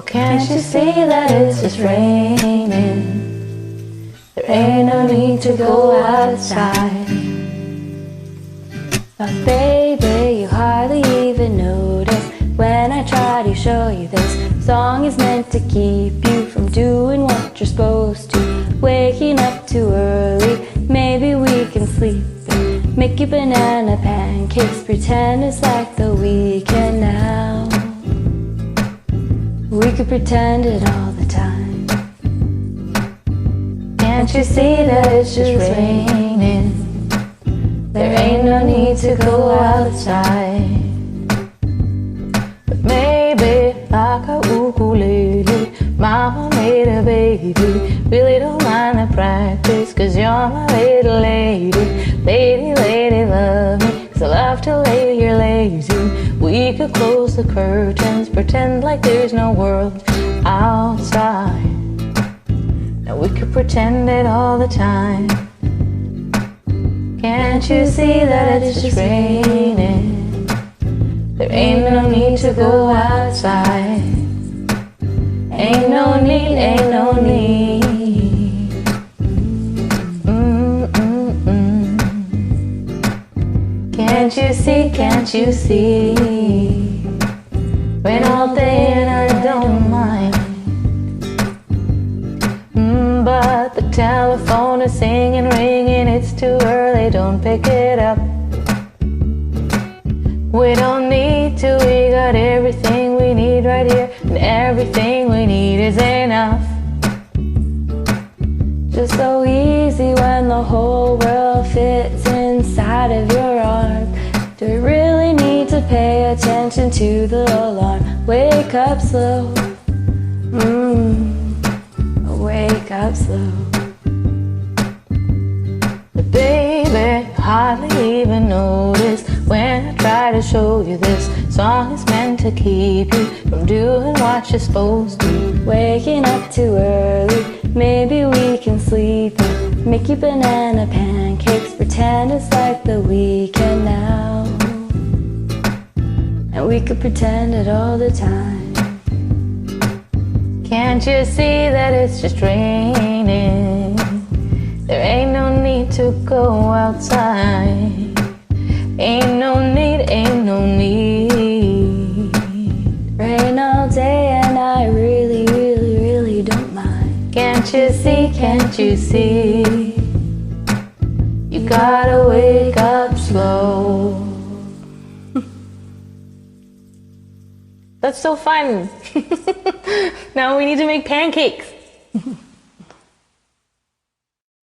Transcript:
Can't you see that it's just raining? There ain't no need to go outside. But baby, you hardly even notice when I try to show you this song is meant to keep you from doing what you're supposed to. Waking up too early, maybe we can sleep and make you banana pancakes, pretend it's like the weekend now. We could pretend it all the time. Can't you see that it's just raining? There ain't no need to go outside. But maybe like a ukulele, mama made a baby. Really don't mind the practice, 'cause you're my little lady. Lady, lady, love me, 'cause I love to lay here lazy. We could close the curtains, pretend like there's no world outside. Now we could pretend it all the time. Can't you see that it's just raining? There ain't no need to go outside. Ain't no need, ain't no need. Can't you see, can't you see? Rain all day and I don't mind. But the telephone is singing, ringing, it's too early, don't pick it up. We don't need to, we got everything we need right here, and everything we need is enough. Just so easy when the whole world fits inside of your arm. Do we really need to pay attention to the alarm? Wake up slow, wake up slow. But baby, hardly even notice when I try to show you this song is meant to keep you from doing what you're supposed to. Waking up too early, maybe we can sleep and make you banana pancakes, pretend it's like the weekend now. And we could pretend it all the time. Can't you see that it's just raining? There ain't no need to go outside. Ain't no need, ain't no need. Rain all day and I really, really, really don't mind. Can't you see, can't you see? You gotta wake up slow. That's so fun. Now we need to make pancakes.